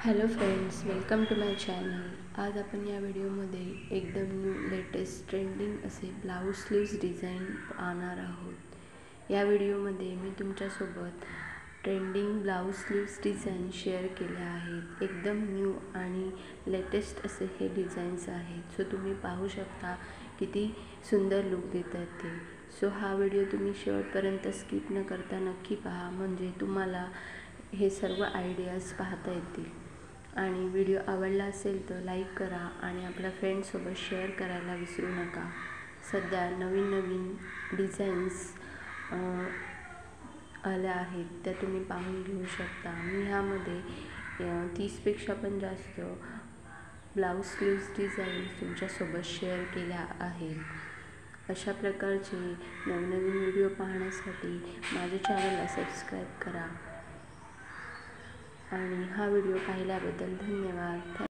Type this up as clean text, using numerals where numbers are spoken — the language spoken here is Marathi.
Hello friends, welcome to my channel. आज आपण या व्हिडिओमध्ये एकदम न्यू लेटेस्ट ट्रेंडिंग असे ब्लाऊज स्लीव्स डिझाईन पाहणार आहोत. या व्हिडिओमध्ये मी तुमच्यासोबत trending blouse sleeves design share केल्या आहेत. एकदम न्यू आणि लेटेस्ट असे हे डिझाईन्स आहेत. सो तुम्ही पाहू शकता किती सुंदर लुक देतात ते. सो हा व्हिडिओ तुम्ही शेवटपर्यंत स्किप न करता नक्की पहा, म्हणजे तुम्हाला हे सर्व आयडियाज पाहता येतील. आणि व्हिडिओ आवडला असेल तर लाईक करा आणि आपल्या फ्रेंड्ससोबत शेअर करायला विसरू नका. सध्या नवीन नवीन डिझाईन्स आल्या आहेत, त्या तुम्ही पाहून घेऊ शकता. मी ह्यामध्ये 30पेक्षा पण जास्त ब्लाऊज स्लीव्स डिझाईन्स तुमच्यासोबत शेअर केल्या आहेत. अशा प्रकारचे नवनवीन व्हिडिओ पाहण्यासाठी माझ्या चॅनलला सबस्क्राईब करा. आणि हा व्हिडिओ पाहिल्याबद्दल धन्यवाद.